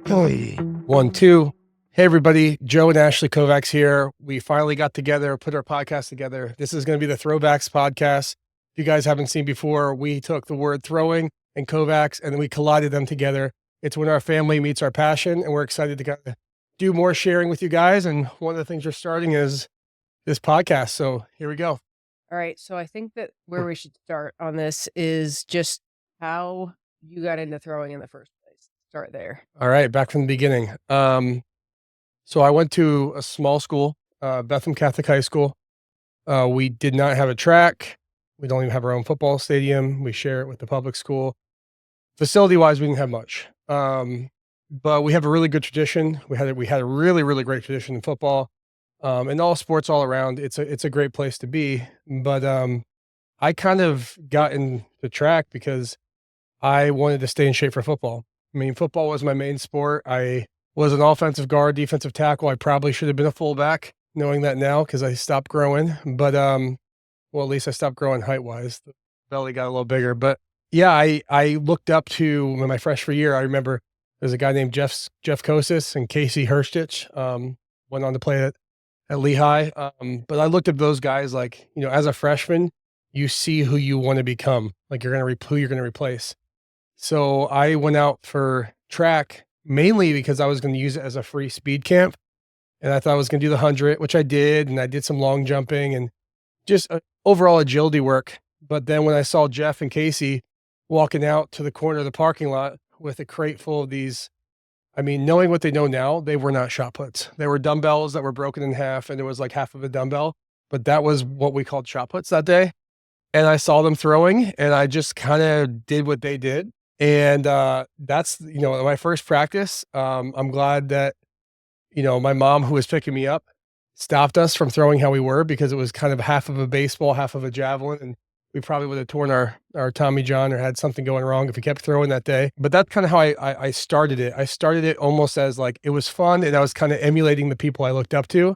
1, 2. Hey, everybody. Joe and Ashley Kovacs here. We finally got together, put our podcast together. This is going to be the Throwbacks podcast. If you guys haven't seen before, we took the word throwing and Kovacs and then we collided them together. It's when our family meets our passion, and we're excited to do more sharing with you guys. And one of the things we're starting is this podcast. So here we go. All right. So I think that where we should start on this is just how you got into throwing in the first place. Start there. All right. Back from the beginning. So I went to a small school, Bethlehem Catholic High School. We did not have a track. We don't even have our own football stadium. We share it with the public school. Facility-wise, we didn't have much. But we have a really good tradition. We had a really, really great tradition in football, and all sports all around. It's a great place to be. But I kind of got into track because I wanted to stay in shape for football. I mean, football was my main sport. I was an offensive guard, defensive tackle. I probably should have been a fullback, knowing that now because I stopped growing. But well, at least I stopped growing height-wise. The belly got a little bigger. But yeah, I looked up to my freshman year. I remember there's a guy named Jeff Kosis and Casey Herstich, went on to play at Lehigh. But I looked at those guys like, as a freshman, you see who you want to become, like who you're going to replace. So I went out for track mainly because I was going to use it as a free speed camp. And I thought I was going to do the 100, which I did. And I did some long jumping and just overall agility work. But then when I saw Jeff and Casey walking out to the corner of the parking lot with a crate full of these, I mean, knowing what they know now, they were not shot puts. They were dumbbells that were broken in half, and it was like half of a dumbbell. But that was what we called shot puts that day. And I saw them throwing, and I just kind of did what they did. And that's, my first practice. I'm glad that, my mom, who was picking me up, stopped us from throwing how we were, because it was kind of half of a baseball, half of a javelin. And we probably would have torn our Tommy John or had something going wrong if we kept throwing that day. But that's kind of how I started it. I started it almost as like, it was fun, and I was kind of emulating the people I looked up to.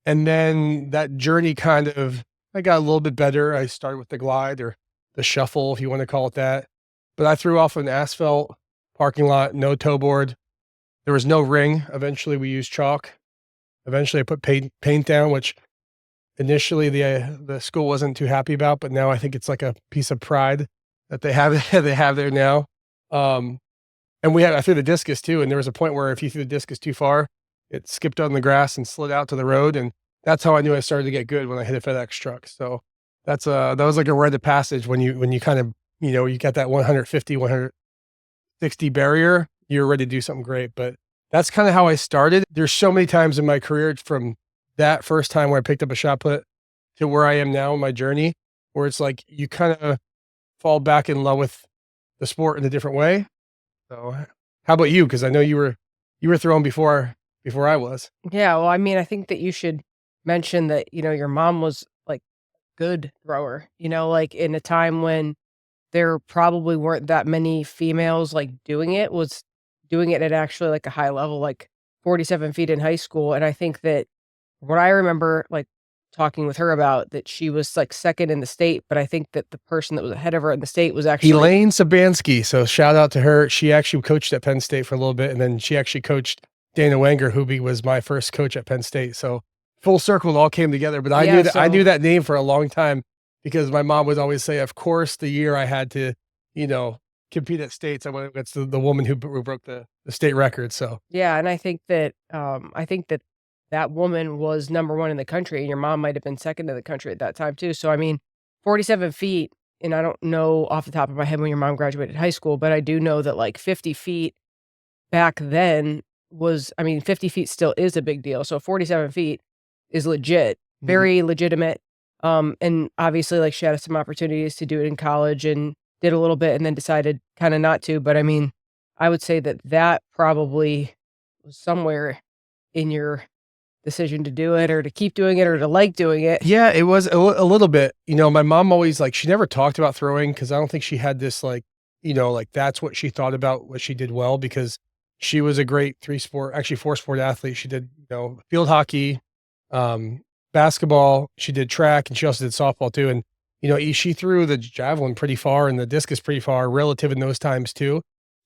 And then that journey I got a little bit better. I started with the glide, or the shuffle, if you want to call it that. But I threw off an asphalt parking lot, no toe board. There was no ring. Eventually we used chalk. Eventually I put paint down, which initially the school wasn't too happy about, but now I think it's like a piece of pride that they have there now. And I threw the discus too. And there was a point where if you threw the discus too far, it skipped on the grass and slid out to the road. And that's how I knew I started to get good, when I hit a FedEx truck. So that was like a rite of passage when you kind of, you got that 150, 160 barrier, you're ready to do something great. But that's kind of how I started. There's so many times in my career, from that first time where I picked up a shot put to where I am now in my journey, where it's like you kind of fall back in love with the sport in a different way. So how about you? Because I know you were throwing before I was. Yeah. Well, I mean, I think that you should mention that, your mom was like a good thrower, like in a time when there probably weren't that many females like doing it at actually like a high level, like 47 feet in high school. And I think that what I remember like talking with her about, that she was like second in the state, but I think that the person that was ahead of her in the state was actually Elaine Sabansky. So shout out to her. She actually coached at Penn State for a little bit, and then she actually coached Dana Wenger, who was my first coach at Penn State. So full circle, it all came together. But I knew that name for a long time, because my mom would always say, of course, the year I had to, compete at states, I went against the woman who broke the state record. So yeah, and I think that that woman was number one in the country, and your mom might have been second in the country at that time too. So I mean, 47 feet, and I don't know off the top of my head when your mom graduated high school, but I do know that like 50 feet back then 50 feet still is a big deal. So 47 feet is legit, very legitimate. And obviously like she had some opportunities to do it in college and did a little bit, and then decided kind of not to. But I mean, I would say that probably was somewhere in your decision to do it, or to keep doing it, or to like doing it. Yeah, it was a little bit. My mom always, like, she never talked about throwing, because I don't think she had this like, like that's what she thought about what she did well, because she was a great 4-sport athlete. She did, field hockey, basketball, she did track, and she also did softball too. And, she threw the javelin pretty far and the discus pretty far, relative in those times too.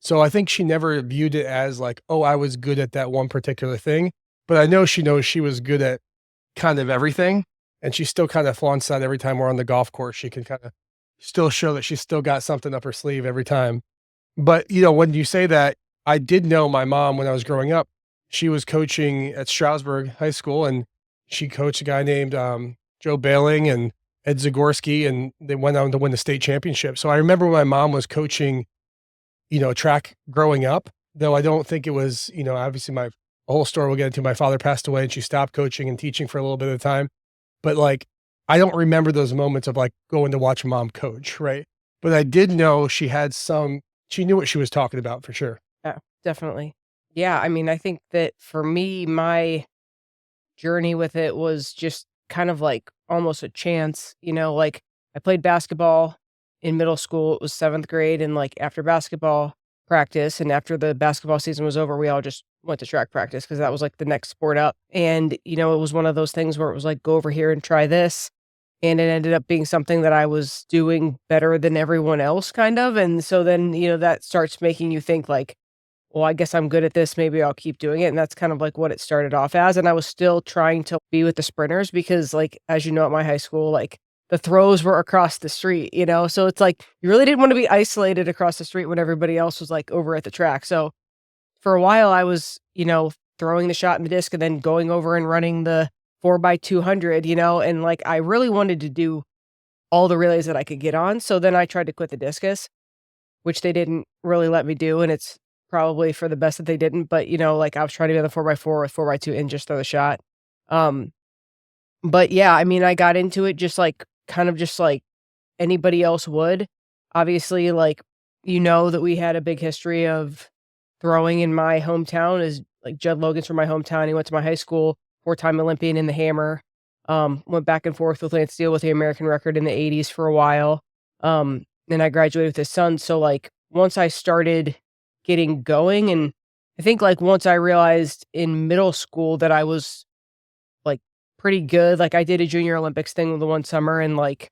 So I think she never viewed it as like, "Oh, I was good at that one particular thing," but I know she knows she was good at kind of everything, and she still kinda flaunts that every time we're on the golf course. She can kinda still show that she's still got something up her sleeve every time. But, when you say that, I did know my mom when I was growing up. She was coaching at Stroudsburg High School, and she coached a guy named, Joe Bailing and Ed Zagorski, and they went on to win the state championship. So I remember when my mom was coaching, track growing up, though I don't think it was, obviously my a whole story we'll get into. My father passed away and she stopped coaching and teaching for a little bit of time. But like, I don't remember those moments of like going to watch mom coach, right? But I did know she knew what she was talking about for sure. Yeah, definitely. Yeah, I mean, I think that for me, my journey with it was just kind of like almost a chance, like I played basketball in middle school. It was 7th grade, and like after basketball practice and after the basketball season was over, we all just went to track practice because that was like the next sport up. And, it was one of those things where it was like, go over here and try this. And it ended up being something that I was doing better than everyone else kind of. And so then, that starts making you think like, well, I guess I'm good at this. Maybe I'll keep doing it. And that's kind of like what it started off as. And I was still trying to be with the sprinters because, like, as you know, at my high school, like the throws were across the street, So it's like you really didn't want to be isolated across the street when everybody else was like over at the track. So for a while, I was, throwing the shot in the disc and then going over and running the 4x200, and like I really wanted to do all the relays that I could get on. So then I tried to quit the discus, which they didn't really let me do. And it's probably for the best that they didn't. But, like I was trying to be on the 4x4 with 4x2 and just throw the shot. Um, but yeah, I mean, I got into it just like kind of just like anybody else would. Obviously, like, that we had a big history of throwing in my hometown is like Judd Logan's from my hometown. He went to my high school, 4-time Olympian in the hammer. Went back and forth with Lance Steele with the American record in the 80s for a while. Then I graduated with his son. So like once I started getting going, and I think like once I realized in middle school that I was like pretty good, like I did a junior Olympics thing the one summer, and like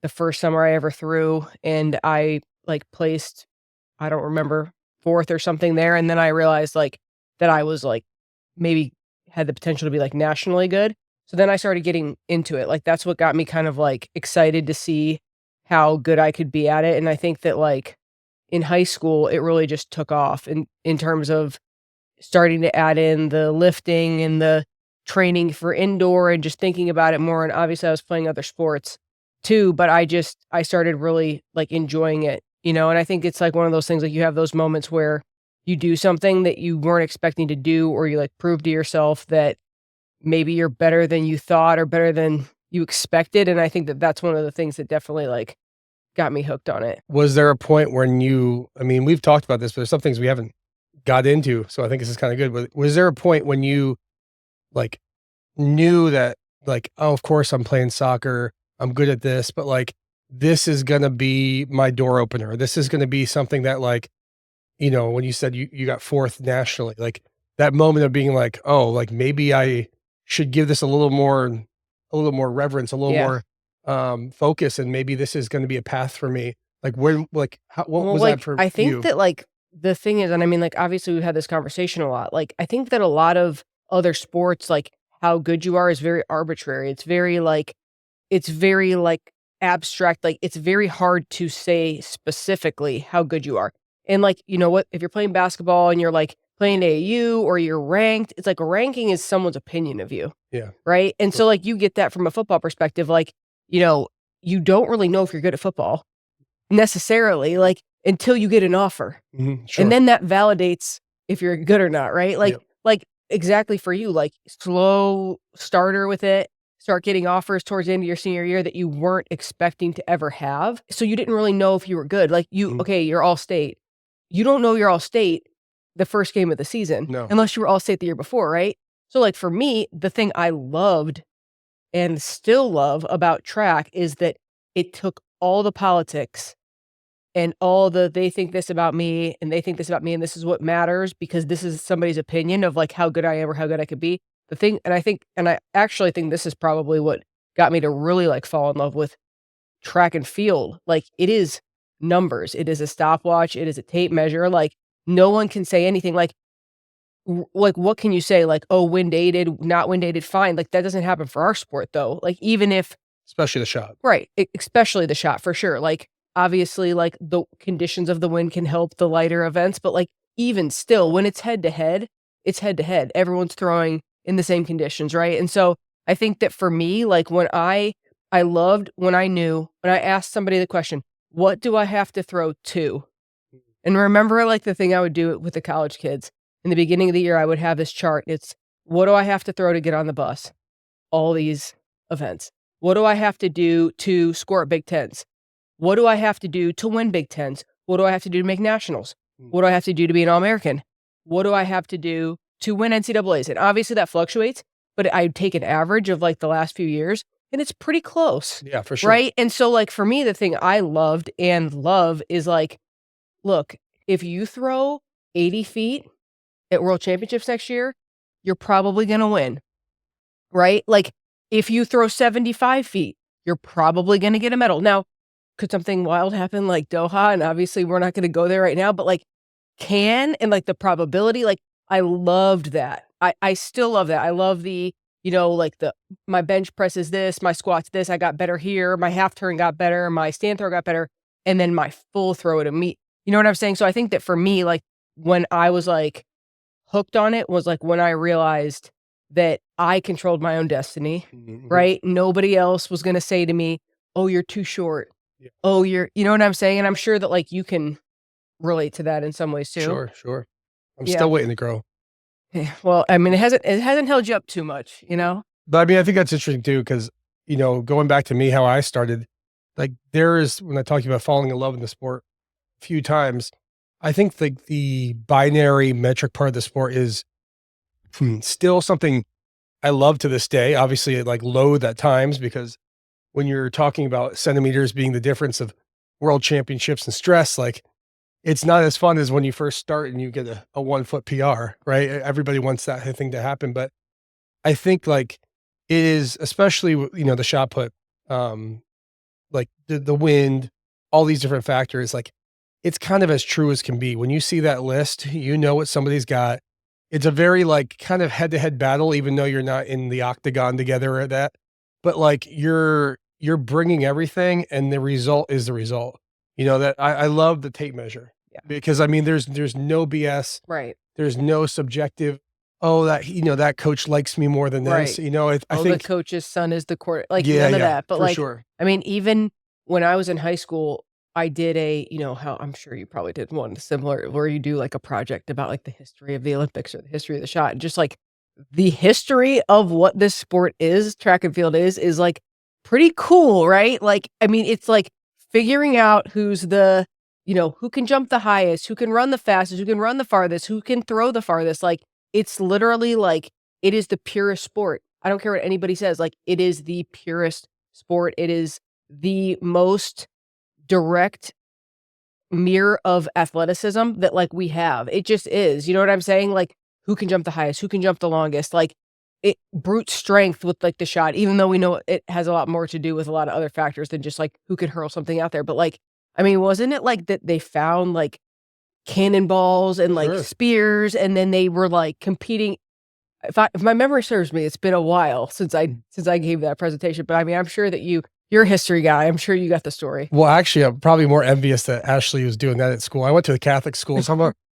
the first summer I ever threw, and I like placed, I don't remember, 4th or something there. And then I realized like that I was like maybe had the potential to be like nationally good. So then I started getting into it. Like that's what got me kind of like excited to see how good I could be at it. And I think that like in high school, it really just took off in terms of starting to add in the lifting and the training for indoor and just thinking about it more. And obviously I was playing other sports too, but I started really like enjoying it, and I think it's like one of those things, like you have those moments where you do something that you weren't expecting to do, or you like prove to yourself that maybe you're better than you thought or better than you expected. And I think that that's one of the things that definitely like got me hooked on it. Was there a point when I mean, we've talked about this, but there's some things we haven't got into, so I think this is kinda good. Was there a point when you, like, knew that, like, "Oh, of course I'm playing soccer, I'm good at this, but, like, this is gonna be my door opener. This is gonna be something that, like," when you said you got 4th nationally, like, that moment of being like, "Oh, like, maybe I should give this a little more reverence, a little Yeah. more, focus, and maybe this is gonna be a path for me." Like, what Well, was that like, for I think you? that, like, the thing is, and I mean, like, obviously, we've had this conversation a lot. Like, I think that a lot of other sports, like, how good you are is very arbitrary. It's very, like, abstract. Like, it's very hard to say specifically how good you are. And, like, you know what? If you're playing basketball and you're, like, playing AAU or you're ranked, it's like ranking is someone's opinion of you, Yeah. right? And so, like, you get that from a football perspective. Like, you know, you don't really know if you're good at football necessarily, like, until you get an offer. Mhm, And sure. then that validates if you're good or not, right? Yep. Like exactly for you, like slow starter with it, start getting offers towards the end of your senior year that you weren't expecting to ever have. So you didn't really know if you were good. Like Mhm. okay, you're all state. You don't know you're all state the first game of the season No. unless you were all state the year before, right? So like for me, the thing I loved and still love about track is that it took all the politics and all they think this about me, and they think this about me, and this is what matters because this is somebody's opinion of, like, how good I am or how good I could be. The thing and I actually think this is probably what got me to really, like, fall in love with track and field. Like, it is numbers. It is a stopwatch. It is a tape measure. Like, no one can say anything. Like, what can you say? Like, oh, wind aided, not wind aided, fine. Like, that doesn't happen for our sport though. Like, even if, especially the shot. right, especially the shot for sure. Like, obviously, like the conditions of the wind can help the lighter events, but like even still, when it's head to head, it's head to head. Everyone's throwing in the same conditions, right? And so I think that for me, like when I loved when I knew when I asked somebody the question, what do I have to throw to? And remember, like the thing I would do with the college kids in the beginning of the year, I would have this chart. It's what do I have to throw to get on the bus? All these events. What do I have to do to score at Big Tens? What do I have to do to win Big Tens? What do I have to do to make nationals? What do I have to do to be an All-American? What do I have to do to win NCAAs? And obviously that fluctuates, but I take an average of like the last few years and it's pretty close. Yeah, for sure. Right? And so like for me, the thing I loved and love is like, look, if you throw 80 feet at World Championships next year, you're probably going to win. Right? Like if you throw 75 feet, you're probably going to get a medal. Now, could something wild happen like Doha? And obviously we're not going to go there right now, but like and like the probability, like I loved that. I still love that. I love the, like my bench press is this, my squat's this, I got better here, my half turn got better, my stand throw got better, and then my full throw to meet. You know what I'm saying? So I think that for me, like when I was like hooked on it was like when I realized that I controlled my own destiny, right? Nobody else was going to say to me, oh, you're too short. Yeah. Oh, you know what I'm saying? And I'm sure that like you can relate to that in some ways too. Sure. I'm still waiting to grow. Yeah, well, I mean, it hasn't held you up too much, But I mean, I think that's interesting too, because, going back to me, how I started, like when I talk about falling in love in the sport a few times, I think like the binary metric part of the sport is still something I love to this day. Obviously, I like loathe at times because when you're talking about centimeters being the difference of world championships and stress, like it's not as fun as when you first start and you get a 1 foot PR, right? Everybody wants that thing to happen. But I think like it is, especially, the shot put, like the wind, all these different factors, like it's kind of as true as can be. When you see that list, what somebody's got. It's a very like kind of head to head battle, even though you're not in the octagon together or that. But like you're bringing everything and the result is the result. That I love the tape measure. Yeah. Because I mean there's no BS. Right. There's no subjective, oh that that coach likes me more than this. Right. I think the coach's son is the court, like none of that. But like sure. I mean, even when I was in high school, I did how I'm sure you probably did one similar where you do like a project about like the history of the Olympics or the history of the shot. And just like the history of what this sport is, track and field is like pretty cool, right? Like, I mean, it's like figuring out who's the, who can jump the highest, who can run the fastest, who can run the farthest, who can throw the farthest. Like, it's literally like, it is the purest sport. I don't care what anybody says. Like, it is the purest sport. It is the most direct mirror of athleticism that like we have. It just is. You know what I'm saying? Like, who can jump the highest? Who can jump the longest? Like, it brute strength with like the shot, even though we know it has a lot more to do with a lot of other factors than just like who can hurl something out there. But like, I mean, wasn't it like that they found like cannonballs and like spears and then they were like competing? If my memory serves me, it's been a while since I gave that presentation, but I mean, I'm sure that you're a history guy. I'm sure you got the story. Well, actually, I'm probably more envious that Ashley was doing that at school. I went to the Catholic school, so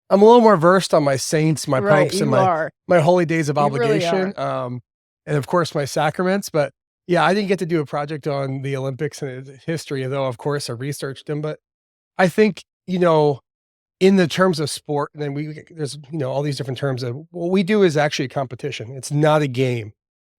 I'm a little more versed on my saints, my popes, and my holy days of obligation. Really and of course my sacraments. But yeah, I didn't get to do a project on the Olympics and its history, though of course I researched them. But I think, in the terms of sport, and then there's, all these different terms of what we do is actually a competition. It's not a game.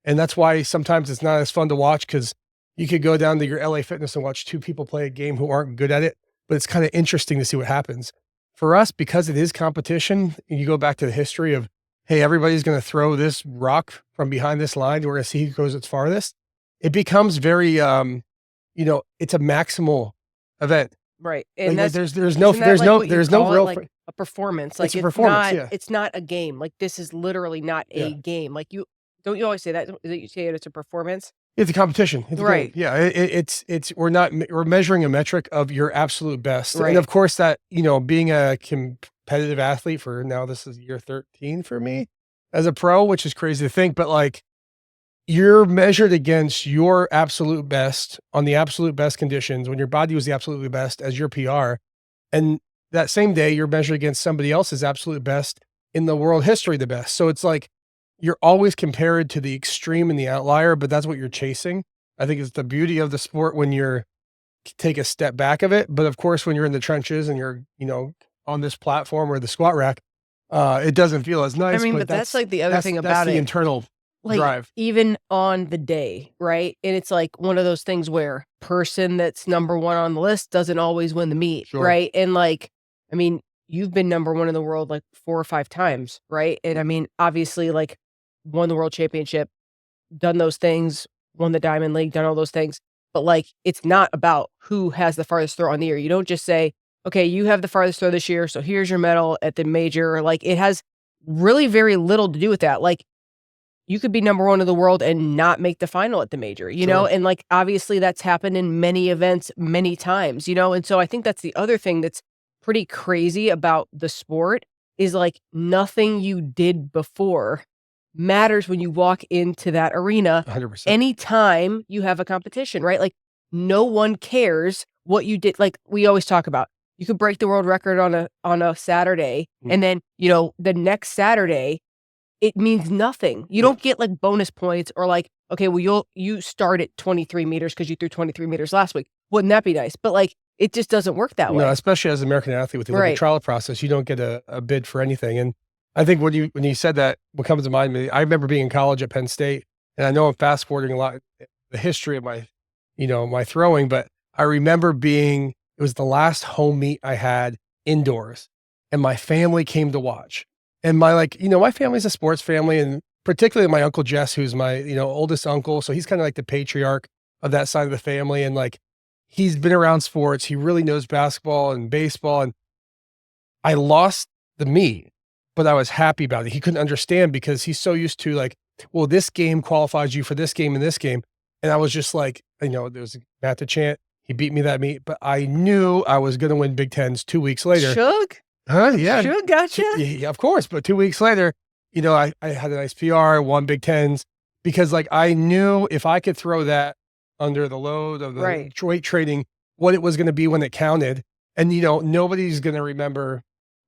And that's why sometimes it's not as fun to watch, because you could go down to your LA Fitness and watch two people play a game who aren't good at it, but it's kind of interesting to see what happens. For us, because it is competition, and you go back to the history of, hey, everybody's going to throw this rock from behind this line. We're going to see who goes its farthest. It becomes very, it's a maximal event. Right. And like, there's no real, like a performance. Like it's a performance. It's not a game. Like this is literally not a game. Like don't you always say that? That you say it's a performance? It's a competition. It's a game. Right. Yeah, it's we're measuring a metric of your absolute best, Right. and of course that, being a competitive athlete for now, this is year 13 for me as a pro, which is crazy to think, but like you're measured against your absolute best on the absolute best conditions when your body was the absolutely best as your PR, and that same day you're measured against somebody else's absolute best in the world history, the best. So it's like you're always compared to the extreme and the outlier, but that's what you're chasing. I think it's the beauty of the sport when you're take a step back of it. But of course, when you're in the trenches and you're, on this platform or the squat rack, it doesn't feel as nice. I mean, but that's like the other thing that's about the it. internal Like, drive. even on the day, right? And it's like one of those things where person that's number 1 on the list doesn't always win the meet, Sure. right? And like, I mean, you've been number 1 in the world like 4 or 5 times, right? And I mean, obviously, like, won the world championship, done those things, won the Diamond League, done all those things. But like, it's not about who has the farthest throw on the year. You don't just say, okay, you have the farthest throw this year, so here's your medal at the major. Like, it has really very little to do with that. Like, you could be number 1 in the world and not make the final at the major, you know? Sure. And like, obviously that's happened in many events many times, you know? And so I think that's the other thing that's pretty crazy about the sport is like nothing you did before matters when you walk into that arena 100%. anytime you have a competition, right? Like no one cares what you did. Like we always talk about, you could break the world record on a Saturday, and then, the next Saturday, it means nothing. You don't get like bonus points or like, okay, well, you start at 23 meters because you threw 23 meters last week. Wouldn't that be nice? But like, it just doesn't work that way. No, especially as an American athlete with the Olympic Right. trial process, you don't get a bid for anything. And I think when you said that, what comes to mind, I remember being in college at Penn State, and I know I'm fast forwarding a lot the history of my, my throwing, but I remember it was the last home meet I had indoors, and my family came to watch. And my family's a sports family, and particularly my uncle Jess, who's my, oldest uncle. So he's kind of like the patriarch of that side of the family. And like, he's been around sports. He really knows basketball and baseball. And I lost the meet, but I was happy about it. He couldn't understand because he's so used to like, well, this game qualifies you for this game and this game. And I was just like, there was Matt DeChant. He beat me that meet, but I knew I was going to win Big Tens 2 weeks later. Shug? Huh? Yeah. Shug gotcha? Yeah, of course. But 2 weeks later, I had a nice PR, won Big Tens, because like I knew if I could throw that under the load of the Right. weight training, what it was going to be when it counted. And, nobody's going to remember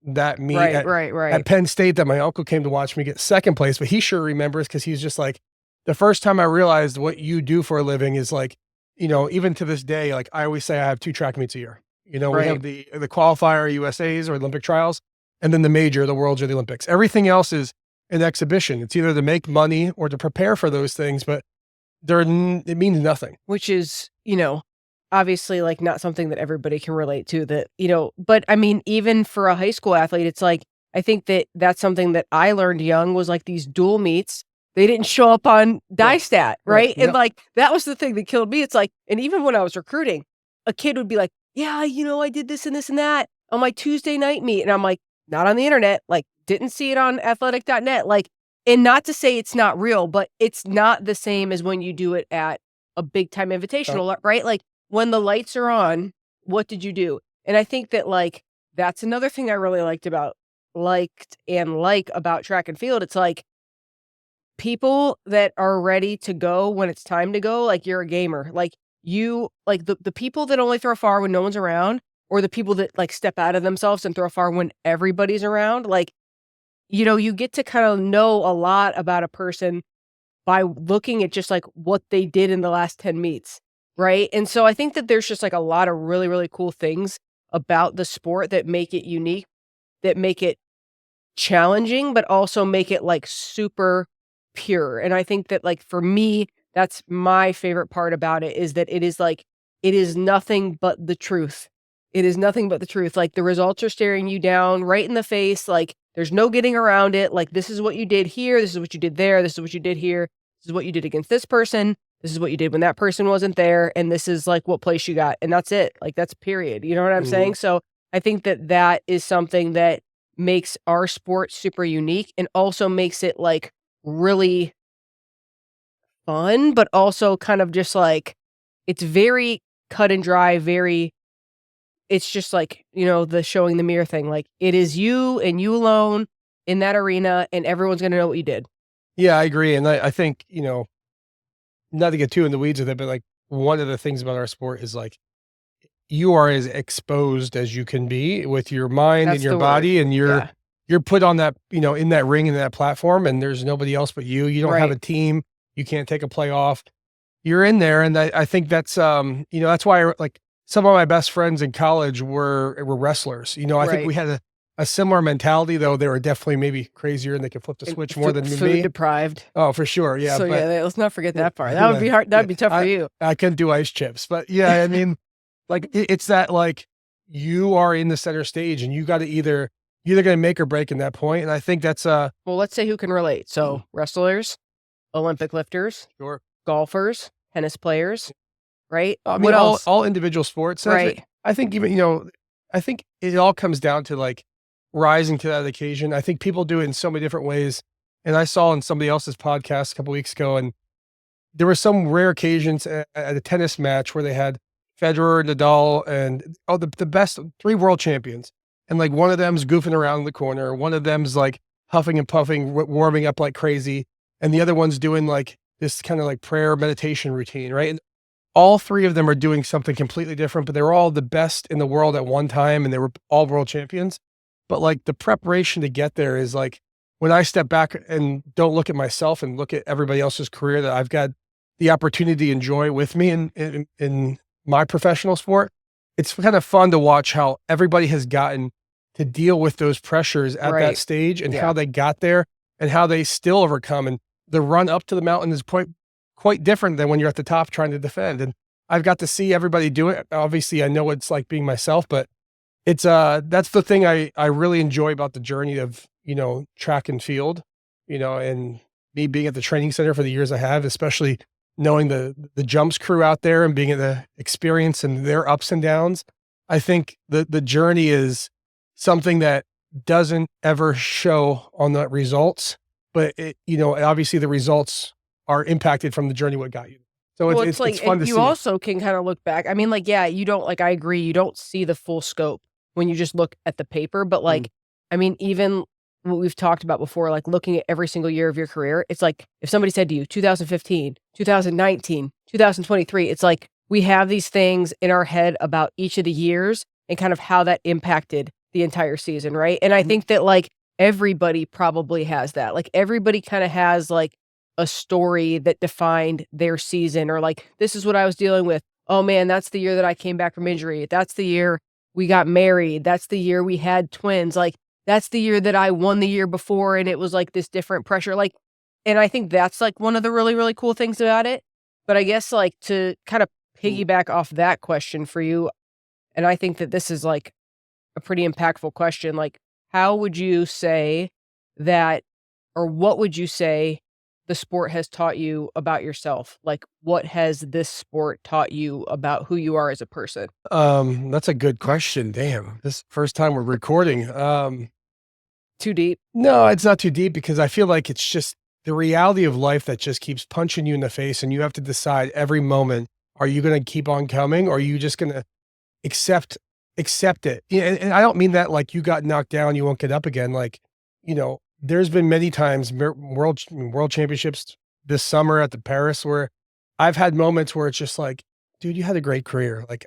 that meet Right. at Penn State that my uncle came to watch me get second place, but he sure remembers because he's just like, the first time I realized what you do for a living is like, even to this day, like I always say I have 2 track meets a year. We have the qualifier USAs or Olympic trials, and then the major, the Worlds or the Olympics. Everything else is an exhibition. It's either to make money or to prepare for those things, but it means nothing. Which is, obviously like not something that everybody can relate to but I mean, even for a high school athlete, it's like, I think that's something that I learned young was like these dual meets. They didn't show up on DieStat, right? Yeah. And like, that was the thing that killed me. It's like, and even when I was recruiting, a kid would be like, yeah, I did this and this and that on my Tuesday night meet. And I'm like, not on the internet, like didn't see it on athletic.net. Like, and not to say it's not real, but it's not the same as when you do it at a big time invitational, right? Like when the lights are on, what did you do? And I think that like, that's another thing I really liked about track and field. It's like, people that are ready to go when it's time to go, like you're a gamer. Like you, like the people that only throw far when no one's around, or the people that like step out of themselves and throw far when everybody's around, like, you get to kind of know a lot about a person by looking at just like what they did in the last 10 meets, right? And so I think that there's just like a lot of really, really cool things about the sport that make it unique, that make it challenging, but also make it like super pure. And I think that like for me, that's my favorite part about it, is that it is nothing but the truth. It is nothing but the truth. Like the results are staring you down right in the face. Like there's no getting around it. Like this is what you did here. This is what you did there. This is what you did here. This is what you did against this person. This is what you did when that person wasn't there. And this is like what place you got. And that's it. Like that's period. You know what I'm saying? So I think that is something that makes our sport super unique and also makes it like really fun, but also kind of just like, it's very cut and dry, it's just like, the showing the mirror thing. Like, it is you and you alone in that arena, and everyone's gonna know what you did. Yeah, I agree, and I think, not to get too in the weeds with it, but, like, one of the things about our sport is, like, you are as exposed as you can be with your mind and That's your the word. body, and you're Yeah. you're put on that, in that ring and that platform, and there's nobody else but you. You don't have Right. a team. You can't take a play off. You're in there, and I think that's, that's why, like, some of my best friends in college were wrestlers. I think Right. we had a similar mentality, though they were definitely maybe crazier and they could flip the And switch more than food me. deprived. Oh, for sure, yeah, So, but yeah, let's not forget yeah, that part. That would be hard, yeah, that'd be tough for you. I couldn't do ice chips, but yeah, I mean, like, it's that, like, you are in the center stage and you gotta you're either gonna make or break in that point, and I think that's, Well, let's say who can relate. So, wrestlers, Olympic lifters, sure. golfers, tennis players, right? I mean, What else? all individual sports. Right. I think even, I think it all comes down to, like, rising to that occasion. I think people do it in so many different ways, and I saw on somebody else's podcast a couple weeks ago, and there were some rare occasions at a tennis match where they had Federer, Nadal, and the best 3 world champions, and, like, one of them's goofing around in the corner, one of them's, like, huffing and puffing, warming up like crazy, and the other one's doing, like, this kinda, like, prayer meditation routine, right? And all 3 of them are doing something completely different, but they were all the best in the world at one time, and they were all world champions. But, like, the preparation to get there is, like, when I step back and don't look at myself and look at everybody else's career that I've got the opportunity to enjoy with me in my professional sport, it's kind of fun to watch how everybody has gotten to deal with those pressures at that Right. stage and Yeah. how they got there and how they still overcome, and the run up to the mountain is quite different than when you're at the top trying to defend, and I've got to see everybody do it. Obviously, I know what it's like being myself, but it's, that's the thing I really enjoy about the journey of, track and field, and me being at the training center for the years I have, especially knowing the jumps crew out there and being at the experience and their ups and downs. I think the journey is something that doesn't ever show on the results, but obviously the results are impacted from the journey what got you. So Well, it's like, fun and to you see. also can kinda look back. I mean, like, yeah, you don't like, I agree, you don't see the full scope when you just look at the paper, but, Mm, like, I mean, even what we've talked about before, like, looking at every single year of your career, it's like, if somebody said to you, 2015, 2019, 2023, it's like, we have these things in our head about each of the years and kind of how that impacted the entire season, right? And I mhm. think that, like, everybody probably has that. Like, everybody kinda has, like, a story that defined their season, or like, this is what I was dealing with. Oh man, that's the year that I came back from injury. That's the year we got married. That's the year we had twins. Like, that's the year that I won the year before and it was like this different pressure. Like, and I think that's like one of the really, really cool things about it. But I guess like to kind of Mm. piggyback off that question for you, and I think that this is like a pretty impactful question. Like, how would you say that, or what would you say the sport has taught you about yourself? Like, what has this sport taught you about who you are as a person? That's a good question. Damn, this first time we're recording. Too deep? No, it's not too deep because I feel like it's just the reality of life that just keeps punching you in the face, and you have to decide every moment, are you gonna keep on coming, or are you just gonna accept accept it? Yeah, and I don't mean that like you got knocked down, you won't get up again. Like, there's been many times world championships this summer at the Paris where I've had moments where it's just like, dude, you had a great career. Like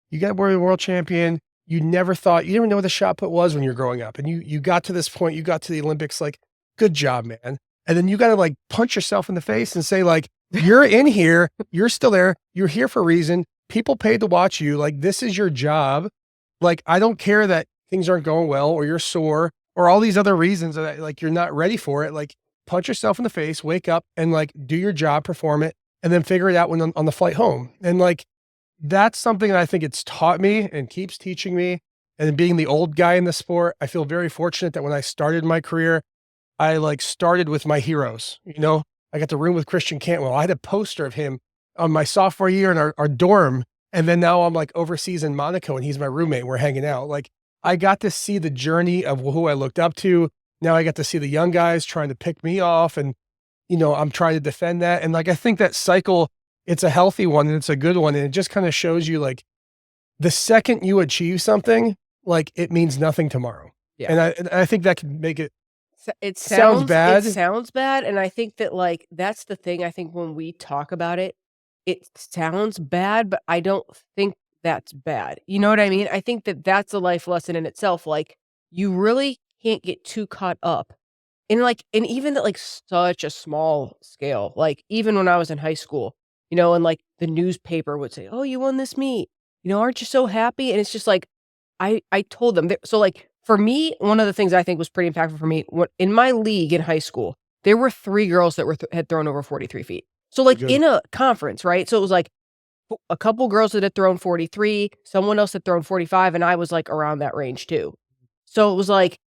you got world champion. You never thought you didn't know what the shot put was when you're growing up, and you got to this point. You got to the Olympics. Like, good job, man. And then you got to like punch yourself in the face and say like, you're in here. You're still there. You're here for a reason. People paid to watch you. Like, this is your job. Like, I don't care that things aren't going well or you're sore or all these other reasons that like you're not ready for it. Like, punch yourself in the face, wake up and like do your job, perform it, and then figure it out when on the flight home. And like, that's something that I think it's taught me and keeps teaching me. And being the old guy in the sport, I feel very fortunate that when I started my career, I like started with my heroes. I got to room with Christian Cantwell. I had a poster of him on my sophomore year in our dorm. And then now I'm like overseas in Monaco and he's my roommate. And we're hanging out. Like, I got to see the journey of who I looked up to. Now I got to see the young guys trying to pick me off. And, I'm trying to defend that. And like, I think that cycle, it's a healthy one and it's a good one. And it just kind of shows you like the second you achieve something, like it means nothing tomorrow. Yeah. And I think that can make it, It sounds bad. It sounds bad. And I think that like, that's the thing. I think when we talk about it, it sounds bad, but I don't think that's bad. You know what I mean? I think that that's a life lesson in itself. Like, you really can't get too caught up in like, and even at like such a small scale. Like, even when I was in high school, and like the newspaper would say, "Oh, you won this meet. Aren't you so happy?" And it's just like, I told them. So like for me, one of the things I think was pretty impactful for me in my league in high school, there were 3 girls that had thrown over 43 feet. So like in a conference, right? So it was like a couple girls that had thrown 43, someone else had thrown 45, and I was like around that range too. So it was like,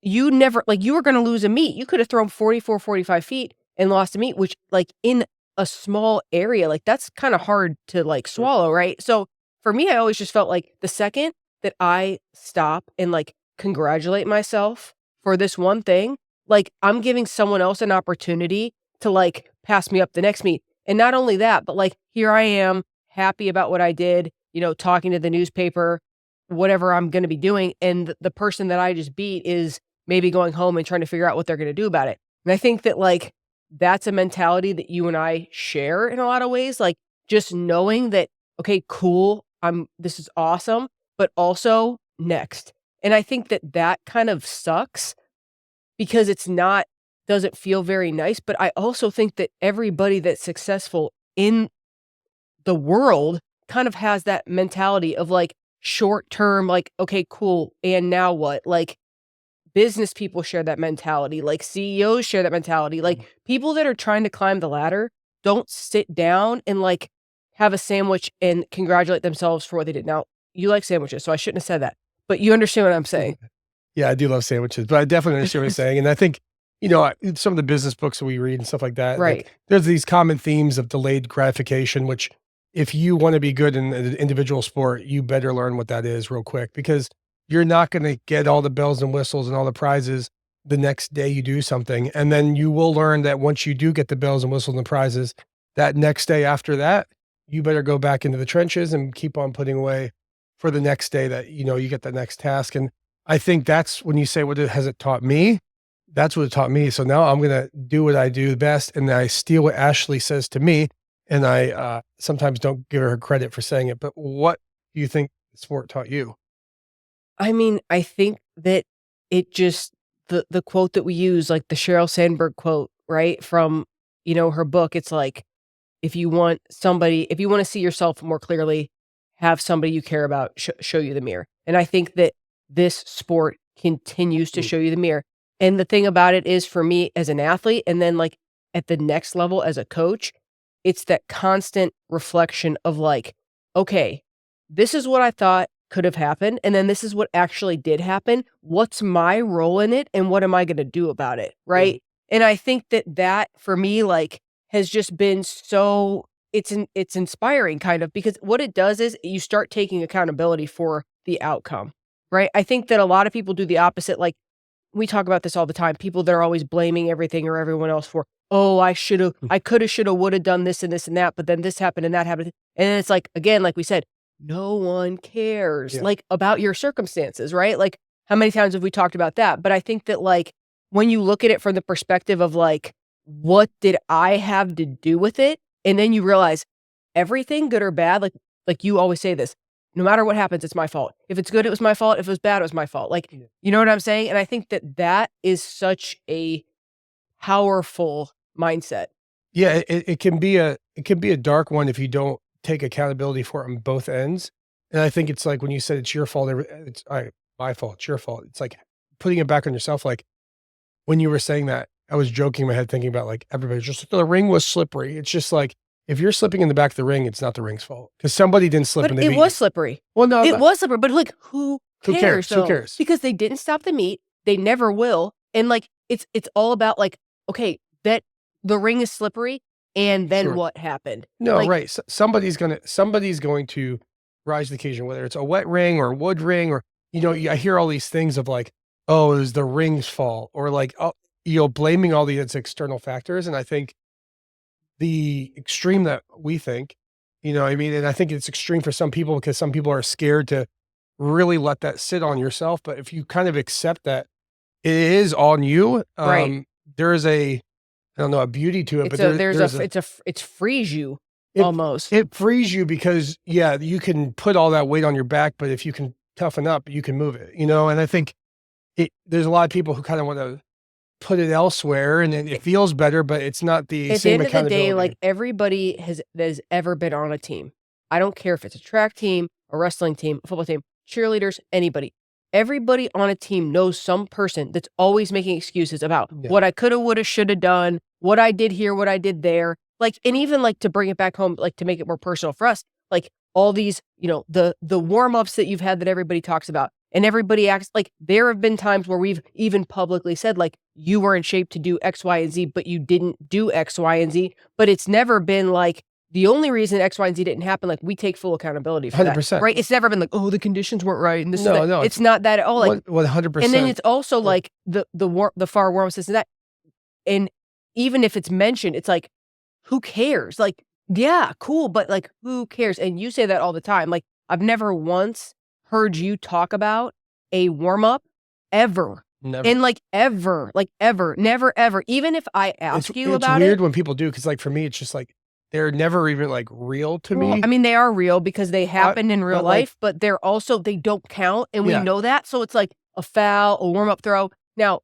you never, like, you were going to lose a meet. You could have thrown 44, 45 feet and lost a meet, which like in a small area, like that's kind of hard to like swallow, right? So for me, I always just felt like the second that I stop and like congratulate myself for this one thing, like I'm giving someone else an opportunity to like pass me up the next meet. And not only that, but like here I am happy about what I did, talking to the newspaper, whatever I'm going to be doing. And the person that I just beat is maybe going home and trying to figure out what they're going to do about it. And I think that like, that's a mentality that you and I share in a lot of ways. Like just knowing that, okay, cool. This is awesome, but also next. And I think that that kind of sucks because doesn't feel very nice. But I also think that everybody that's successful in the world kind of has that mentality of like short term, like, okay, cool. And now what? Like business people share that mentality, like CEOs share that mentality. Like people that are trying to climb the ladder don't sit down and like have a sandwich and congratulate themselves for what they did. Now, you like sandwiches, so I shouldn't have said that, but you understand what I'm saying. Yeah, I do love sandwiches, but I definitely understand what you're saying. And I think, some of the business books that we read and stuff like that, Right. like, there's these common themes of delayed gratification, which if you want to be good in an individual sport, you better learn what that is real quick because you're not going to get all the bells and whistles and all the prizes the next day you do something. And then you will learn that once you do get the bells and whistles and the prizes, that next day after that, you better go back into the trenches and keep on putting away for the next day that, you get the next task. And I think that's when you say, what has it taught me? That's what it taught me. So now I'm going to do what I do best. And I steal what Ashley says to me. And I sometimes don't give her credit for saying it, but what do you think sport taught you? I mean, I think that it just, the quote that we use, like the Sheryl Sandberg quote, right? From, her book, it's like, if you want to see yourself more clearly, have somebody you care about show you the mirror. And I think that this sport continues to show you the mirror. And the thing about it is for me as an athlete, and then like at the next level as a coach, it's that constant reflection of like, okay, this is what I thought could have happened. And then this is what actually did happen. What's my role in it? And what am I going to do about it? Right. And I think that for me, like, has just been so, it's inspiring kind of, because what it does is you start taking accountability for the outcome. Right. I think that a lot of people do the opposite. Like, we talk about this all the time. People that are always blaming everything or everyone else for, oh, I coulda, shoulda, woulda done this and this and that, but then this happened and that happened. And it's like, again, like we said, no one cares like about your circumstances, right? Like how many times have we talked about that? But I think that like when you look at it from the perspective of like, what did I have to do with it? And then you realize everything, good or bad, like you always say this, no matter what happens, it's my fault. If it's good, it was my fault. If it was bad, it was my fault. Like, you know what I'm saying? And I think that is such a powerful mindset. Yeah, it can be a dark one if you don't take accountability for it on both ends. And I think it's like when you said it's your fault, it's my fault, it's your fault. It's like putting it back on yourself. Like when you were saying that, I was joking in my head thinking about like everybody's just like, the ring was slippery. It's just like if you're slipping in the back of the ring, it's not the ring's fault because somebody didn't slip. But it was slippery. Well, no, it was slippery. But like, who cares? Who cares? Because they didn't stop the meet. They never will. And like, it's all about like, okay, that the ring is slippery, and then what happened? No, like, right. So somebody's going to rise to the occasion, whether it's a wet ring or a wood ring, or I hear all these things of like, oh, it was the ring's fault, or like, oh, blaming all these external factors. And I think the extreme that we think, you know what I mean? And I think it's extreme for some people because some people are scared to really let that sit on yourself. But if you kind of accept that it is on you, Right. there is a, I don't know, a beauty to it, but It frees you it, almost. it frees you because, yeah, you can put all that weight on your back, but if you can toughen up, you can move it, you know? And I think there's a lot of people who kind of want to put it elsewhere and then it feels better, but it's not the At the same end of the accountability. day, like, everybody has ever been on a team. I don't care if it's a track team, a wrestling team, a football team, cheerleaders, anybody. Everybody on a team knows some person that's always making excuses about Yeah. what I coulda, woulda, shoulda done, what I did here, what I did there. Like, and even, like, to bring it back home, like, to make it more personal for us, like, all these, the warm-ups that you've had that everybody talks about, and everybody acts like there have been times where we've even publicly said, like, "You were in shape to do X, Y, and Z, but you didn't do X, Y, and Z." But it's never been like, the only reason X, Y, and Z didn't happen, like, we take full accountability for that, 100%. right? It's never been like, "Oh, the conditions weren't right, and this No, is that." no, It's not that at all, like, 100%. and then it's also Yeah. like the far warm says that, and even if it's mentioned, it's like, who cares? Like, yeah, cool, but, like, who cares? And you say that all the time. Like, I've never once heard you talk about a warm-up ever. Never. And, like, ever, never, ever. Even if I ask you It's about weird it. when people do, because, like, for me, it's just, like, they're never even, like, real to Well, me. I mean, they are real because they happen in real but, like, life, but they're also, they don't count, and we Yeah. know that. So it's like a foul, a warm-up throw. Now,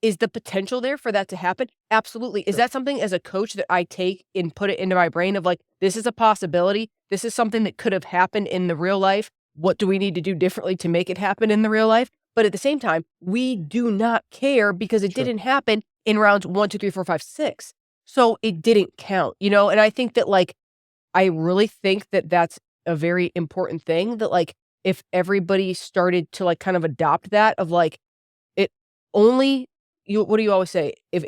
is the potential there for that to happen? Absolutely. Is Sure. that something as a coach that I take and put it into my brain of, like, this is a possibility. This is something that could have happened in the real life. What do we need to do differently to make it happen in the real life? But at the same time, we do not care because it Sure. didn't happen in rounds 1, 2, 3, 4, 5, 6. So it didn't count, and I think that, like, I really think that that's a very important thing, that, like, if everybody started to, like, kind of adopt that of, like, it only, what do you always say? If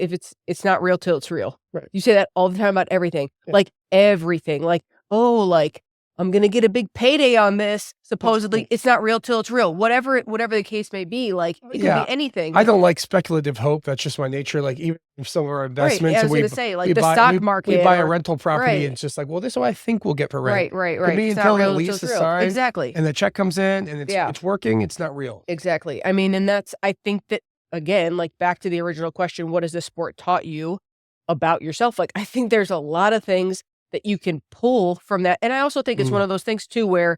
it's not real till it's real. Right. You say that all the time about everything. Yeah. Like, everything. Like, oh, like, I'm gonna get a big payday on this. Supposedly, it's not real till it's real. Whatever the case may be, like, it could Yeah. be anything. I don't like speculative hope. That's just my nature. Like, even if some of our Right. investments, I was and gonna say, like, we the buy, stock we market buy a or, rental property, right, and it's just like, well, this is what I think we'll get for rent. right. To me, It's not until the real lease till is it's real. signed Exactly. and the check comes in and Yeah. it's working, it's not real. Exactly. I mean, and that's, I think that, again, like, back to the original question, what has this sport taught you about yourself? Like, I think there's a lot of things that you can pull from that. And I also think it's one of those things too, where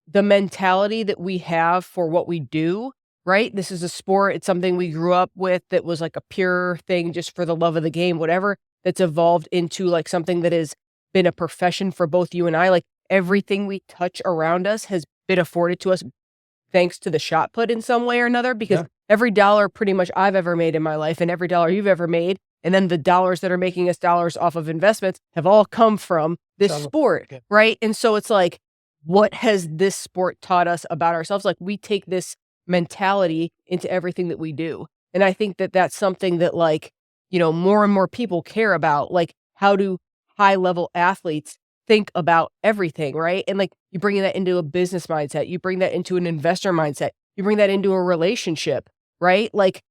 the mentality that we have for what we do, right? This is a sport. It's something we grew up with that was like a pure thing just for the love of the game, whatever, that's evolved into, like, something that has been a profession for both you and I. Like, everything we touch around us has been afforded to us thanks to the shot put in some way or another, because Yeah. every dollar pretty much I've ever made in my life, and every dollar you've ever made, and then the dollars that are making us dollars off of investments have all come from this Travel. sport, Yeah. right? And so it's like, what has this sport taught us about ourselves? Like, we take this mentality into everything that we do. And I think that that's something that, like, more and more people care about. Like, how do high-level athletes think about everything, right? And, like, you bring that into a business mindset, you bring that into an investor mindset, you bring that into a relationship, right? Like,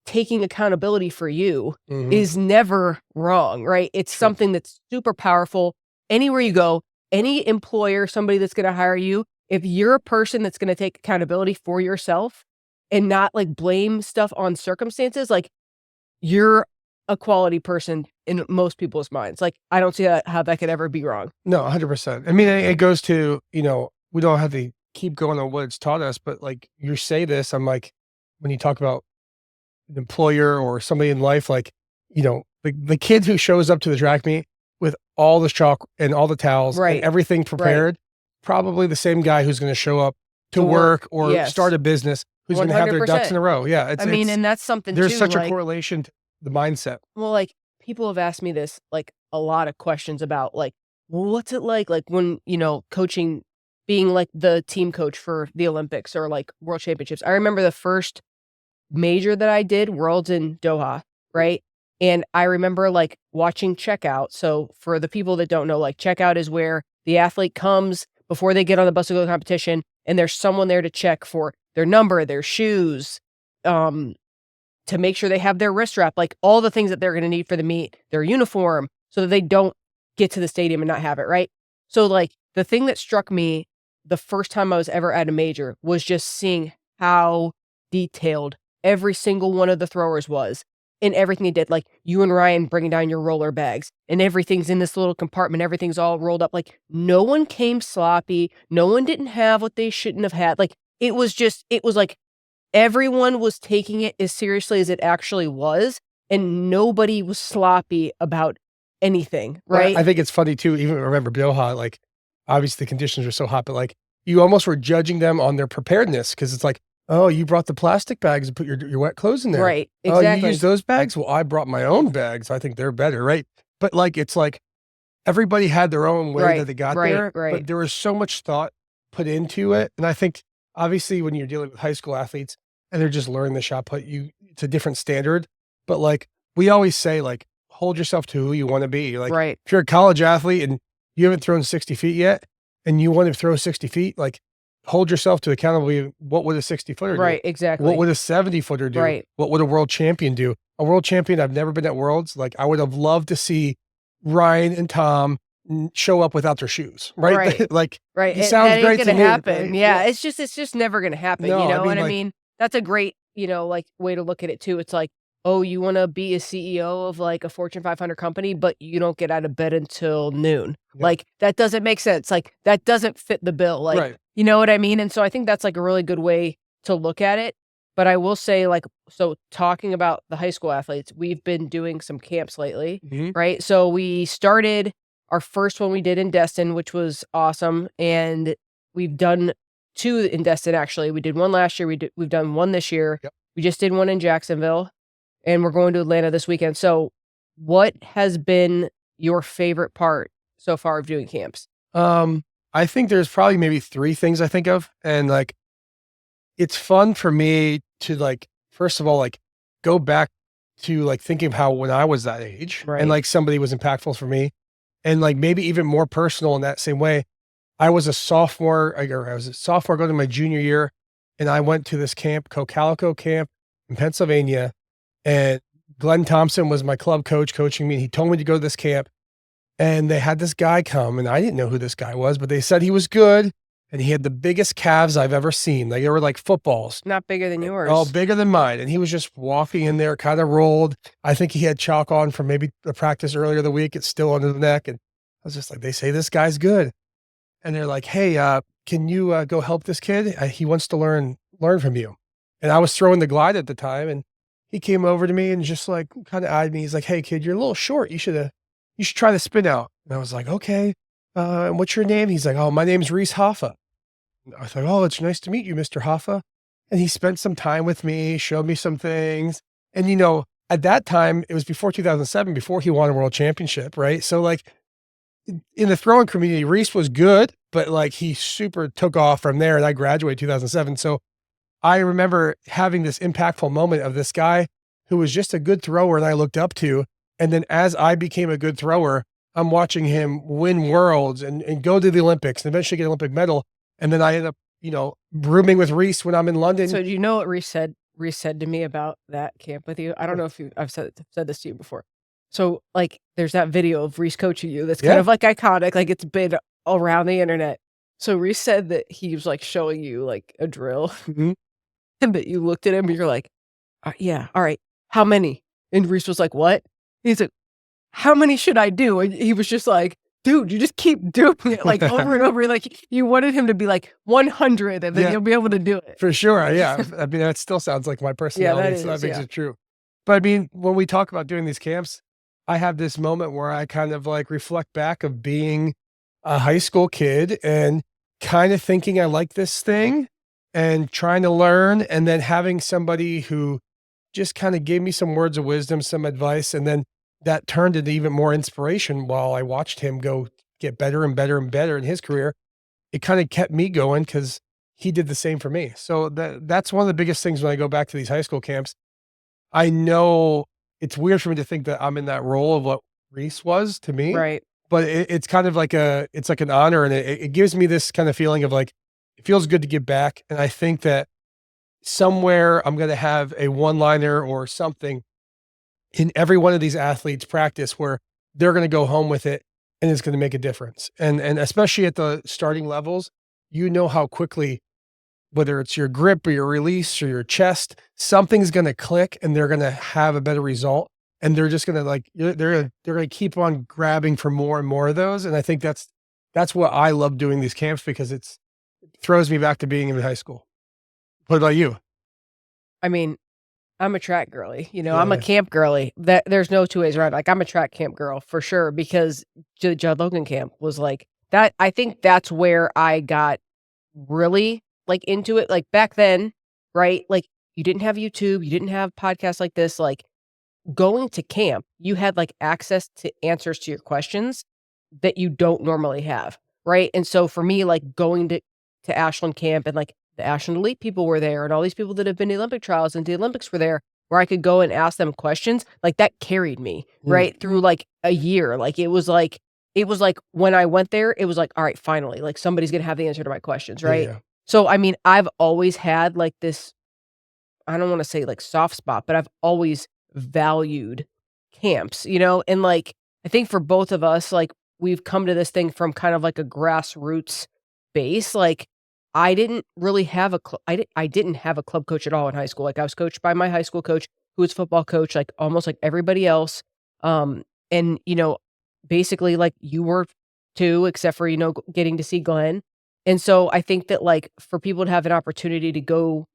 taking accountability for you is never wrong, right? It's Sure. something that's super powerful. Anywhere you go, any employer, somebody that's gonna hire you, if you're a person that's gonna take accountability for yourself and not, like, blame stuff on circumstances, like, you're a quality person in most people's minds. Like, I don't see how that could ever be wrong. No, 100%. I mean, it goes to, we don't have to keep going on what it's taught us, but, like, you say this, I'm like, when you talk about an employer or somebody in life, like, the kid who shows up to the track meet with all the chalk and all the towels Right. and everything prepared, probably the same guy who's going to show up to work or Yes. start a business, who's going to have their ducks 100%. in a row. Yeah. I mean, and that's something there's too, such a like, correlation to the mindset. well, like, people have asked me this, like, a lot of questions about, like, well, what's it like when, coaching, being, like, the team coach for the Olympics or, like, world championships. I remember the first major that I did, Worlds in Doha, right? And I remember, like, watching checkout. So for the people that don't know, like, checkout is where the athlete comes before they get on the bus to go to the competition, and there's someone there to check for their number, their shoes, to make sure they have their wrist strap, like all the things that they're going to need for the meet, their uniform, so that they don't get to the stadium and not have it, right? So like the thing that struck me the first time I was ever at a major was just seeing how detailed every single one of the throwers was in everything they did. Like you and Ryan bringing down your roller bags and everything's in this little compartment. Everything's all rolled up. Like no one came sloppy. No one didn't have what they shouldn't have had. Like it was like everyone was taking it as seriously as it actually was. And nobody was sloppy about anything, right? I think it's funny too, even remember Doha, like obviously the conditions were so hot, but like you almost were judging them on their preparedness because it's like, oh, you brought the plastic bags and put your wet clothes in there. Right, Oh, exactly. you use those bags? Well, I brought my own bags. I think they're better, right? But like, it's like everybody had their own way that they got there, but there was so much thought put into it. And I think obviously when you're dealing with high school athletes and they're just learning the shot put, it's a different standard. But like we always say, like, hold yourself to who you want to be. Like if you're a college athlete and you haven't thrown 60 feet yet and you want to throw 60 feet, like hold yourself to accountability. What would a 60-footer do? Right, exactly. What would a 70-footer do? Right. What would a world champion do? A world champion, I've never been at Worlds. Like I would have loved to see Ryan and Tom show up without their shoes, right? Like, it sounds great to me. happen. Yeah, it's just never gonna happen. No, You know I mean, what I like, mean? That's a great, like way to look at it too. It's like, oh, you want to be a CEO of like a Fortune 500 company, but you don't get out of bed until noon. Yeah. Like that doesn't make sense. Like that doesn't fit the bill. Like, you know what I mean? And so I think that's like a really good way to look at it. But I will say, like, so talking about the high school athletes, we've been doing some camps lately, right? So we started our first one we did in Destin, which was awesome. And we've done 2 in Destin, actually. We did one last year. We've done one this year. Yep. We just did one in Jacksonville. And we're going to Atlanta this weekend. So what has been your favorite part so far of doing camps? I think there's probably maybe 3 things I think of. And like, it's fun for me to like, first of all, like go back to like thinking of how when I was that age and like somebody was impactful for me and like maybe even more personal in that same way. I was a sophomore going to my junior year and I went to this camp, Cocalico camp in Pennsylvania. And Glenn Thompson was my club coach coaching me. And he told me to go to this camp and they had this guy come and I didn't know who this guy was, but they said he was good. And he had the biggest calves I've ever seen. Like they were like footballs. Not bigger than yours. Oh, bigger than mine. And he was just walking in there, kind of rolled. I think he had chalk on from maybe the practice earlier the week. It's still under the neck. And I was just like, they say this guy's good. And they're like, hey, can you go help this kid? He wants to learn from you. And I was throwing the glide at the time. And he came over to me and just like kind of eyed me. He's like, hey kid, you're a little short. You should try the spin out. And I was like, okay. And what's your name? He's like, oh, my name's Reese Hoffa. I thought, oh, it's nice to meet you, Mr. Hoffa. And he spent some time with me, showed me some things. And, at that time, it was before 2007, before he won a world championship, right? So like in the throwing community, Reese was good, but like he super took off from there and I graduated 2007. So I remember having this impactful moment of this guy who was just a good thrower and I looked up to. And then as I became a good thrower, I'm watching him win worlds and go to the Olympics and eventually get an Olympic medal. And then I ended up, rooming with Reese when I'm in London. So do you know what Reese said to me about that camp with you? I don't know if I've said this to you before. So like there's that video of Reese coaching you that's kind of like iconic, like it's been around the internet. So Reese said that he was like showing you like a drill and that you looked at him and you're like, yeah, all right, how many? And Reese was like, what? He's like, how many should I do? And he was just like, dude, you just keep doing it like over and over. Like you wanted him to be like 100 and then you'll be able to do it. For sure. Yeah. I mean, that still sounds like my personality. So that makes it true. But I mean, when we talk about doing these camps, I have this moment where I kind of like reflect back of being a high school kid and kind of thinking I like this thing and trying to learn and then having somebody who just kind of gave me some words of wisdom, some advice. And then that turned into even more inspiration while I watched him go get better and better and better in his career. It kind of kept me going because he did the same for me. So that's one of the biggest things when I go back to these high school camps. I know it's weird for me to think that I'm in that role of what Reese was to me. Right. But it's kind of like it's like an honor. And it gives me this kind of feeling of like, it feels good to give back. And I think that somewhere I'm going to have a one-liner or something in every one of these athletes' practice where they're going to go home with it and it's going to make a difference. And especially at the starting levels, you know how quickly, whether it's your grip or your release or your chest, something's going to click and they're going to have a better result. And they're just going to like, they're going to keep on grabbing for more and more of those. And I think that's what I love doing these camps, because it throws me back to being in high school. What about you? I mean, I'm a track girly, I'm a camp girly. There's no two ways around it. Like, I'm a track camp girl for sure, because Judd Logan camp was like that. I think that's where I got really like into it. Like, back then, right? Like, you didn't have YouTube, you didn't have podcasts like this. Like, going to camp, you had like access to answers to your questions that you don't normally have, right? And so for me, like, going to Ashland camp, and like the Ashland elite people were there, and all these people that have been to Olympic trials and the Olympics were there, where I could go and ask them questions, like, that carried me right through like a year. Like, it was like when I went there, it was like, all right, finally, like, somebody's gonna have the answer to my questions, right? Yeah. So I mean, I've always had like this, I don't want to say like soft spot, but I've always valued camps, and like, I think for both of us, like, we've come to this thing from kind of like a grassroots base. Like, I didn't really have I didn't have a club coach at all in high school. Like, I was coached by my high school coach, who was football coach, like almost like everybody else. And basically like you were too, except for, getting to see Glenn. And so I think that, like, for people to have an opportunity to go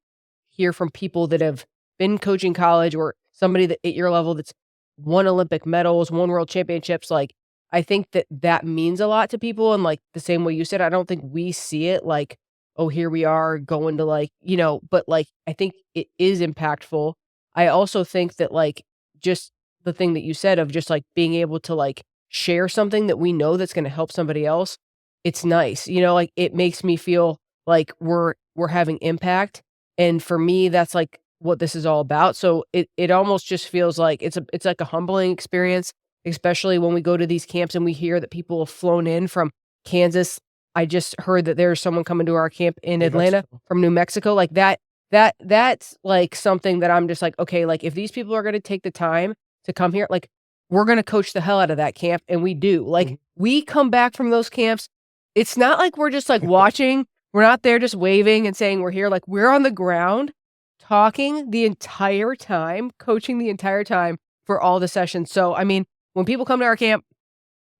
hear from people that have been coaching college, or somebody that at your level that's won Olympic medals, won world championships, like, I think that that means a lot to people. And like, the same way you said, I don't think we see it like, oh, here we are going to like, but like, I think it is impactful. I also think that, like, just the thing that you said of just like being able to like share something that we know that's going to help somebody else. It's nice, like, it makes me feel like we're having impact. And for me, that's like what this is all about. So it almost just feels like it's like a humbling experience, especially when we go to these camps and we hear that people have flown in from Kansas. I just heard that there's someone coming to our camp in Atlanta from New Mexico. Like, that's like something that I'm just like, okay, like, if these people are going to take the time to come here, like, we're going to coach the hell out of that camp. And we do. Like, we come back from those camps. It's not like we're just like watching. We're not there just waving and saying we're here. Like, we're on the ground talking the entire time, coaching the entire time for all the sessions. So, I mean, when people come to our camp,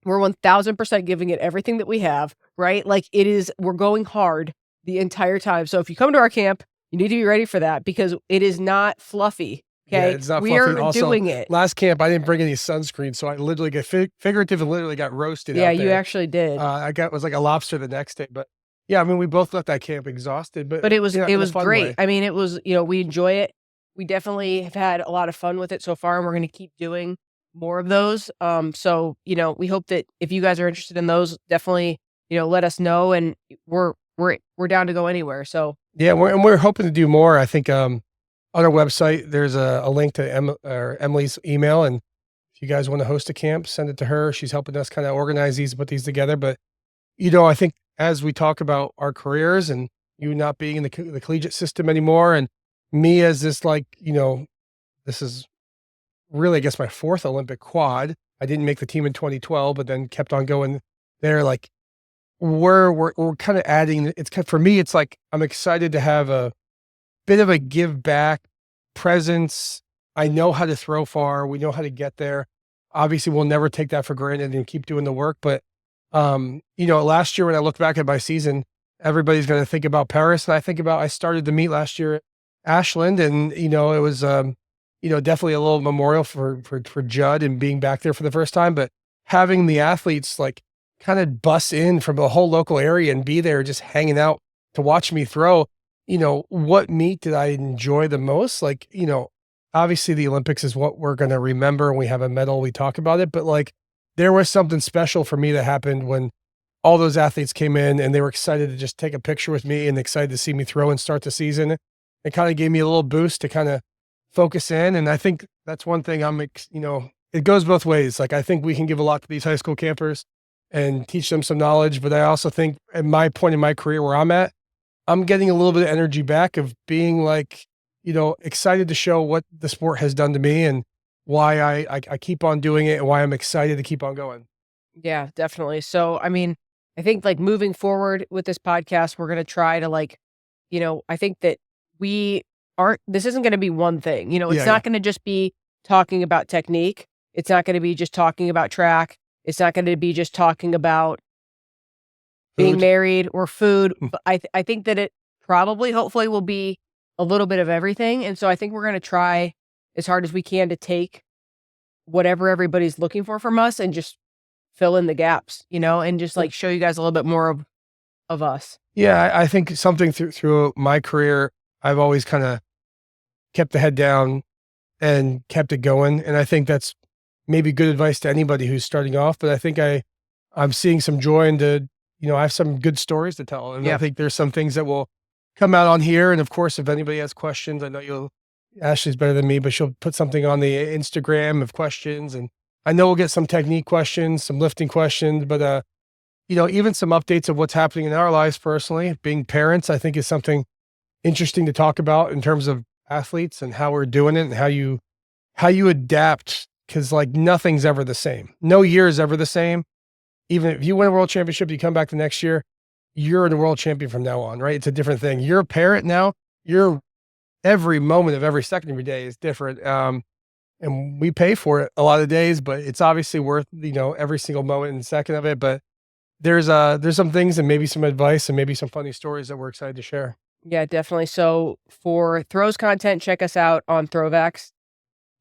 we're 1000% giving it everything that we have, right? Like, we're going hard the entire time. So if you come to our camp, you need to be ready for that, because it is not fluffy. Okay. Yeah, it's not we fluffy. are Also, doing it. Last camp, I didn't bring any sunscreen, so I literally literally got roasted. Yeah, out you there. actually did. Was like a lobster the next day, but yeah, I mean, we both left that camp exhausted, but it was in a fun great. way. I mean, it was, we enjoy it. We definitely have had a lot of fun with it so far, and we're going to keep doing more of those. So, we hope that if you guys are interested in those, definitely, let us know, and we're down to go anywhere. So yeah, we're hoping to do more. I think on our website there's a link to Emily's email, and if you guys want to host a camp, send it to her. She's helping us kind of organize these, put these together. But I think as we talk about our careers, and you not being in the collegiate system anymore, and me as this, like, this is really, I guess, my 4th Olympic quad. I didn't make the team in 2012, but then kept on going there. Like, we're kind of adding, for me, it's like, I'm excited to have a bit of a give back presence. I know how to throw far. We know how to get there. Obviously, we'll never take that for granted and keep doing the work. But, last year when I look back at my season, everybody's going to think about Purest. And I started the meet last year at Ashland, and, it was, definitely a little memorial for Judd and being back there for the first time, but having the athletes like kind of bus in from the whole local area and be there just hanging out to watch me throw. What meet did I enjoy the most? Like, obviously the Olympics is what we're going to remember, and we have a medal, we talk about it, but like, there was something special for me that happened when all those athletes came in and they were excited to just take a picture with me and excited to see me throw and start the season. It kind of gave me a little boost to kind of focus in. And I think that's one thing it goes both ways. Like, I think we can give a lot to these high school campers and teach them some knowledge, but I also think at my point in my career where I'm at, I'm getting a little bit of energy back of being like, excited to show what the sport has done to me and why I keep on doing it and why I'm excited to keep on going. Yeah, definitely. So, I mean, I think like moving forward with this podcast, we're going to try to like, I think that we this isn't going to be one thing. It's Yeah, yeah. not going to just be talking about technique. It's not going to be just talking about track. It's not going to be just talking about being Food. married or food. But I think that it probably, hopefully, will be a little bit of everything. And so I think we're going to try as hard as we can to take whatever everybody's looking for from us and just fill in the gaps, and just like show you guys a little bit more of us. Yeah, I think something through my career, I've always kind of kept the head down and kept it going. And I think that's maybe good advice to anybody who's starting off. But I think I'm seeing some joy into, I have some good stories to tell. And I Yeah. think there's some things that will come out on here. And of course, if anybody has questions, I know Ashley's better than me, but she'll put something on the Instagram of questions. And I know we'll get some technique questions, some lifting questions, but even some updates of what's happening in our lives personally. Being parents, I think, is something interesting to talk about in terms of athletes and how we're doing it and how you adapt, because like nothing's ever the same. No year is ever the same. Even if you win a world championship, you come back the next year, you're the world champion from now on, right? It's a different thing. You're a parent now. You're every moment of every second of your day is different. And we pay for it a lot of days, but it's obviously worth, every single moment and second of it. But there's some things and maybe some advice and maybe some funny stories that we're excited to share. Yeah, definitely. So for Throws content, check us out on Throwbacks.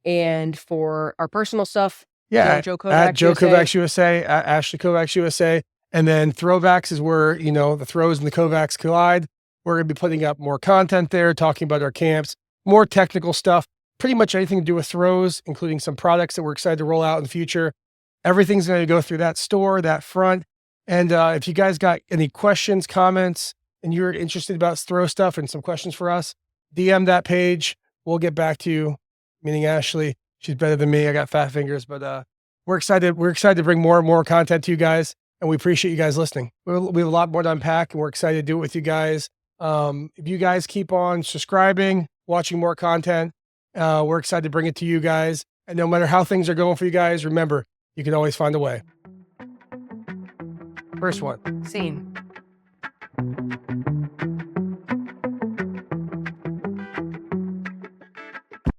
And for our personal stuff, Yeah, Joe at Kovacs Joe USA. Kovacs USA, at Ashley Kovacs USA, and then Throwbacks is where, the throws and the Kovacs collide. We're going to be putting up more content there, talking about our camps, more technical stuff, pretty much anything to do with throws, including some products that we're excited to roll out in the future. Everything's going to go through that store, that front. And if you guys got any questions, comments, and you're interested about throw stuff and some questions for us, DM that page. We'll get back to you, meaning Ashley. She's better than me. I got fat fingers, but we're excited. We're excited to bring more and more content to you guys, and we appreciate you guys listening. We have a lot more to unpack, and we're excited to do it with you guys. If you guys keep on subscribing, watching more content, we're excited to bring it to you guys. And no matter how things are going for you guys, remember, you can always find a way. First one. Scene.